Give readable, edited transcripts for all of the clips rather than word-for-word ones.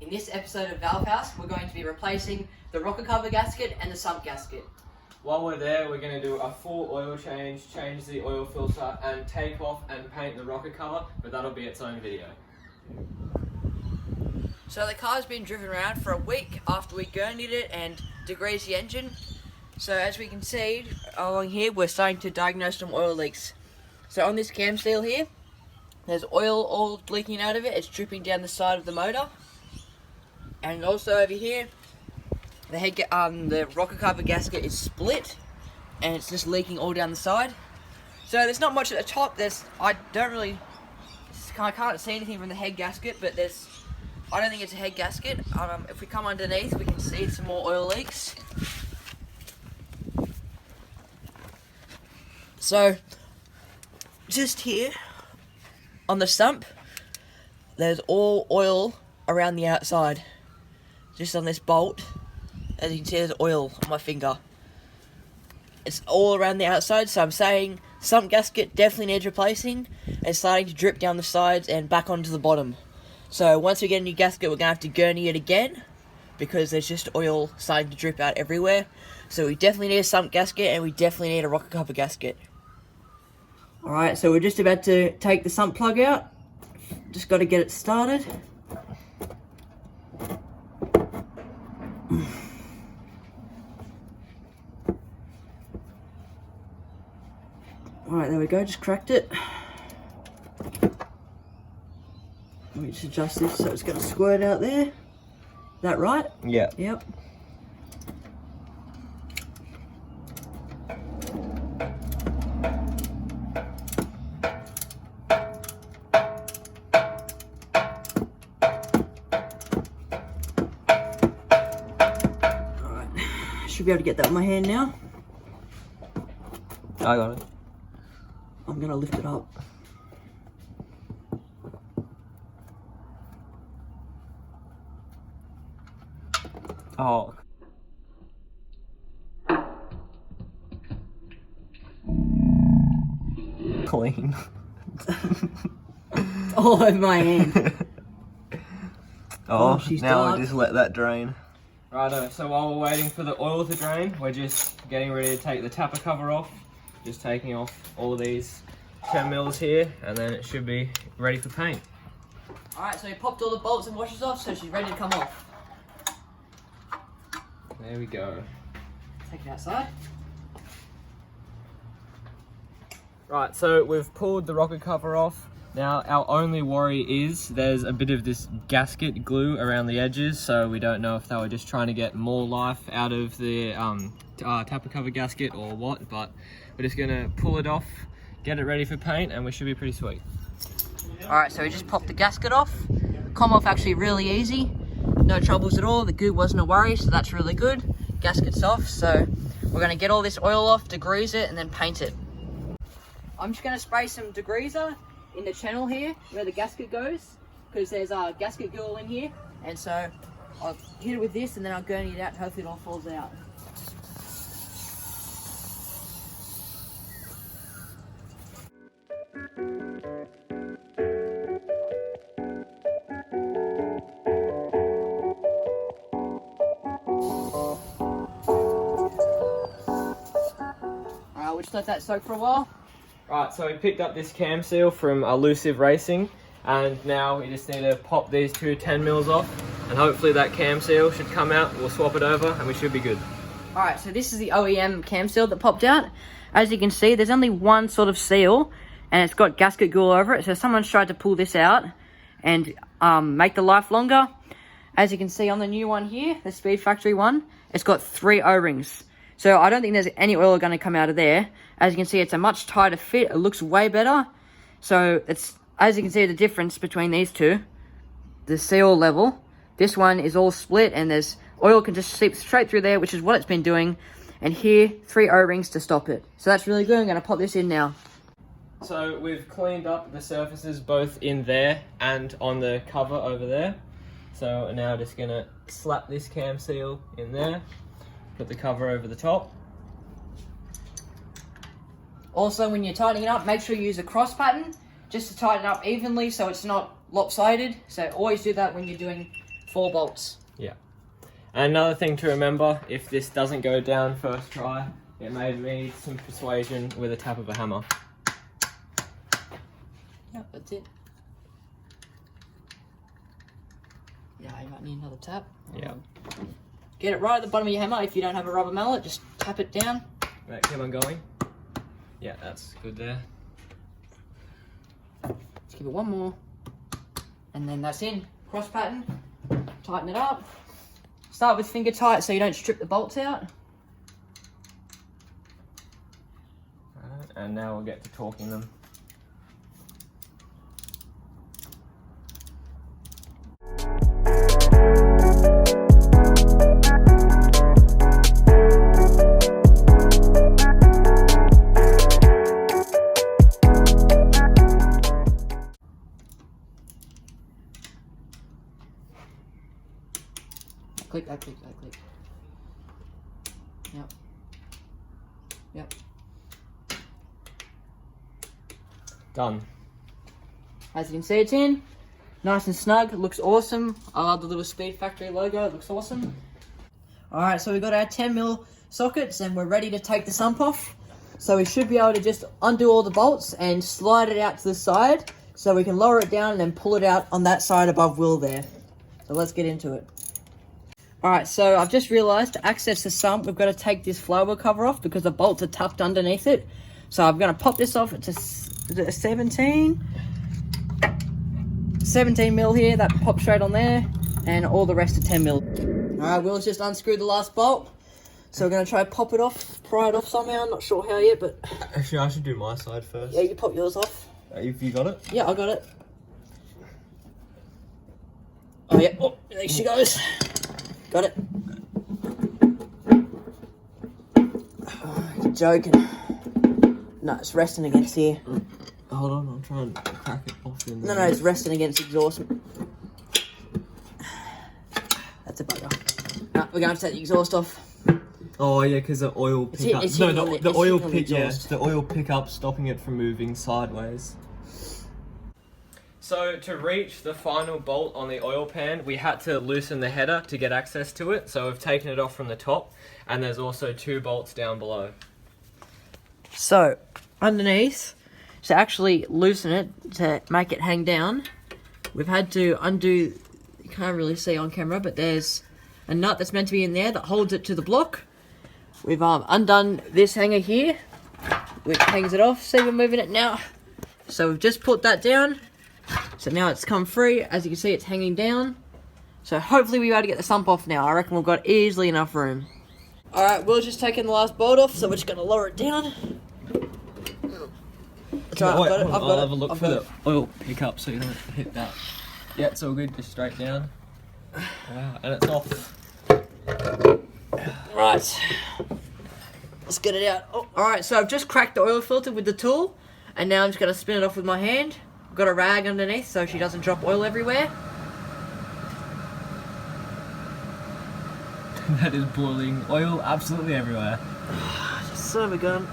In this episode of Valve House, we're going to be replacing the rocker cover gasket and the sump gasket. While we're there, we're going to do a full oil change the oil filter, and take off and paint the rocker cover, but that'll be its own video. So the car's been driven around for a week after we gurneyed it and degreased the engine. So as we can see along here, we're starting to diagnose some oil leaks. So on this cam seal here, there's oil all leaking out of it. It's dripping down the side of the motor. And also over here, the rocker cover gasket is split, and it's just leaking all down the side. So there's not much at the top. I can't see anything from the head gasket, but I don't think it's a head gasket. If we come underneath, we can see some more oil leaks. So just here on the sump, there's all oil around the outside. Just on this bolt, as you can see, there's oil on my finger. It's all around the outside, so I'm saying sump gasket definitely needs replacing. It's starting to drip down the sides and back onto the bottom. So once we get a new gasket, we're going to have to gurney it again, because there's just oil starting to drip out everywhere. So we definitely need a sump gasket, and we definitely need a rocker cover gasket. Alright, so we're just about to take the sump plug out. Just got to get it started. Alright, there we go, just cracked it. Let me just adjust this so it's going to squirt out there. Is that right? Yeah. Yep. Alright, should be able to get that in my hand now. I got it. I'm going to lift it up. Oh. Clean. All over my hand. Oh, she's now dark. we just let that drain. Righto, so while we're waiting for the oil to drain, we're just getting ready to take the tapper cover off. Just taking off all of these 10 mils here, and then it should be ready for paint. Alright, so we popped all the bolts and washers off, so she's ready to come off. There we go. Take it outside. Right, so we've pulled the rocker cover off. Now our only worry is there's a bit of this gasket glue around the edges, so we don't know if they were just trying to get more life out of the tapper cover gasket or what, but we're just gonna pull it off, get it ready for paint, and we should be pretty sweet. Alright, so we just popped the gasket off. Come off actually really easy. No troubles at all. The goo wasn't a worry, so that's really good. Gasket's off, so we're going to get all this oil off, degrease it, and then paint it. I'm just going to spray some degreaser in the channel here where the gasket goes, because there's a gasket glue in here, and so I'll hit it with this and then I'll gurney it out and hopefully it all falls out. Alright, we'll just let that soak for a while. Right, so we picked up this cam seal from Elusive Racing, and now we just need to pop these two 10 mils off, and hopefully that cam seal should come out. We'll swap it over and we should be good. Alright, so this is the OEM cam seal that popped out. As you can see, there's only one sort of seal, and it's got gasket glue over it, so someone's tried to pull this out and make the life longer. As you can see on the new one here, the Speed Factory one, it's got 3 O-rings. So I don't think there's any oil going to come out of there. As you can see, it's a much tighter fit. It looks way better. So it's, as you can see, the difference between these two, the seal level, this one is all split and there's oil can just seep straight through there, which is what it's been doing. And here, 3 O-rings to stop it. So that's really good. I'm going to pop this in now. So we've cleaned up the surfaces both in there and on the cover over there. So we're now just gonna slap this cam seal in there, put the cover over the top. Also, when you're tightening it up, make sure you use a cross pattern just to tighten it up evenly so it's not lopsided. So always do that when you're doing 4 bolts. Yeah. And another thing to remember, if this doesn't go down first try, it may need some persuasion with a tap of a hammer. Yep, that's it. Yeah, you might need another tap. Yeah. Get it right at the bottom of your hammer. If you don't have a rubber mallet, just tap it down. Right, keep on going. Yeah, that's good there. Let's give it one more. And then that's in. Cross pattern. Tighten it up. Start with finger tight so you don't strip the bolts out. Right, and now we'll get to torquing them. Click, that click, that click. Yep. Yep. Done. As you can see, it's in. Nice and snug. It looks awesome. I love the little Speed Factory logo. It looks awesome. Alright, so we've got our 10mm sockets and we're ready to take the sump off. So we should be able to just undo all the bolts and slide it out to the side so we can lower it down and then pull it out on that side above Will there. So let's get into it. Alright, so I've just realised to access the sump, we've got to take this flywheel cover off because the bolts are tucked underneath it. So I'm going to pop this off. It's a 17 mil here, that pops straight on there, and all the rest are 10 mil. Alright, Will's just unscrewed the last bolt. So we're going to try to pop it off, pry it off somehow. I'm not sure how yet, but... Actually, I should do my side first. Yeah, you pop yours off. If you got it? Yeah, I got it. Oh, yeah. Oh, there she goes. Got it. Oh, you're joking. No, it's resting against here. Hold on, I'm trying to crack it off in there. No, it's resting against exhaust. That's a bugger. No, we're going to take the exhaust off. Oh yeah, because the oil pickup. it's No, hitting on the it's oil hitting on the pick. Yeah, exhaust. the oil pickup stopping it from moving sideways. So to reach the final bolt on the oil pan, we had to loosen the header to get access to it. So we've taken it off from the top, and there's also 2 bolts down below. So, underneath, to actually loosen it, to make it hang down, we've had to undo, you can't really see on camera, but there's a nut that's meant to be in there that holds it to the block. We've undone this hanger here, which hangs it off. See, we're moving it now. So we've just put that down. So now it's come free. As you can see, it's hanging down. So hopefully we'll be able to get the sump off now. I reckon we've got easily enough room. Alright, we're just taking the last bolt off, so we're just going to lower it down. That's right, I'll have a look for the oil pickup so you don't hit that. Yeah, it's all good, just straight down. Wow, and it's off. Right, let's get it out. Oh, alright, so I've just cracked the oil filter with the tool, and now I'm just going to spin it off with my hand. I've got a rag underneath so she doesn't drop oil everywhere. That is boiling oil absolutely everywhere. Son of a gun.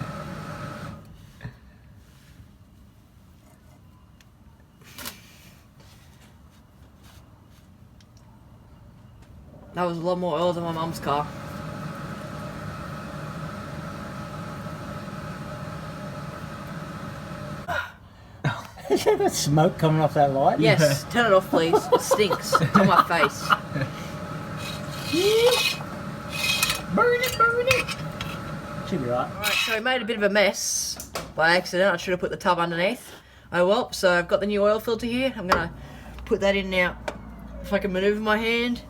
That was a lot more oil than my mum's car. Is that smoke coming off that light? Yes, turn it off please. It stinks on my face. Burn it, burn it! Should be right. Alright, so I made a bit of a mess by accident. I should have put the tub underneath. Oh well, so I've got the new oil filter here. I'm going to put that in now. If I can manoeuvre my hand.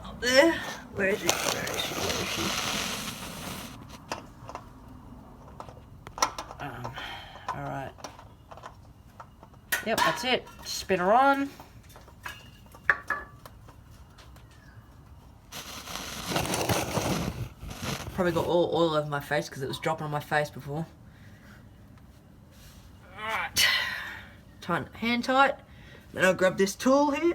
Up there. Where is she? Where is she? Where is she? Alright. Yep, that's it. Spin her on. Probably got all oil over my face because it was dropping on my face before. Alright. Hand tight. Then I'll grab this tool here.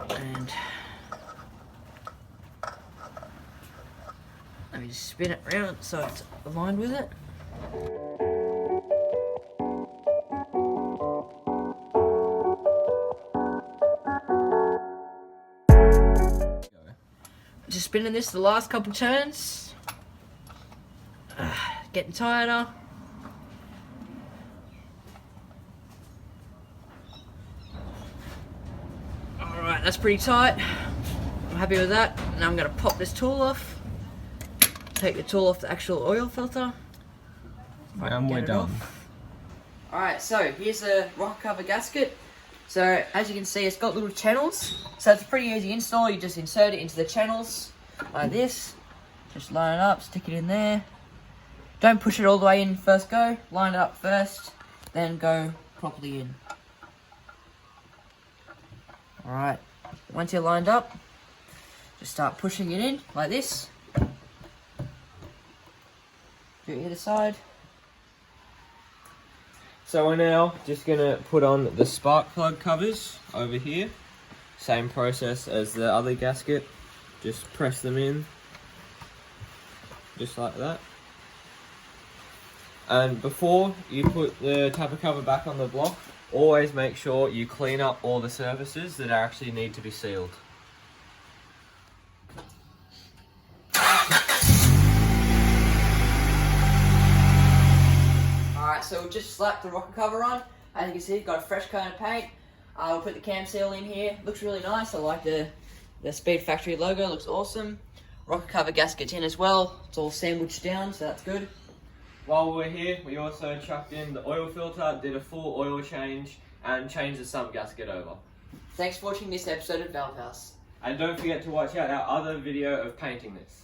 And let me just spin it around so it's aligned with it. spinning this the last couple turns. Getting tighter. Alright, that's pretty tight. I'm happy with that. Now I'm going to pop this tool off. Take the tool off the actual oil filter. And we're done. Alright, so here's the rocker cover gasket. So as you can see, it's got little channels. So it's a pretty easy install. You just insert it into the channels like this. Just line it up, stick it in there. Don't push it all the way in first go. Line it up first, then go properly in. Alright, once you're lined up, just start pushing it in like this. Do either side. So we're now just gonna put on the spark plug covers over here. Same process as the other gasket. Just press them in, just like that. And before you put the tapper cover back on the block, always make sure you clean up all the surfaces that actually need to be sealed. Alright, so we've just slapped the rocker cover on. As you can see, got a fresh coat of paint. We'll put the cam seal in here. Looks really nice. I like the Speed Factory logo. Looks awesome. Rocker cover gasket's in as well. It's all sandwiched down, so that's good. While we're here, we also chucked in the oil filter, did a full oil change, and changed the sump gasket over. Thanks for watching this episode of Valve House. And don't forget to watch out our other video of painting this.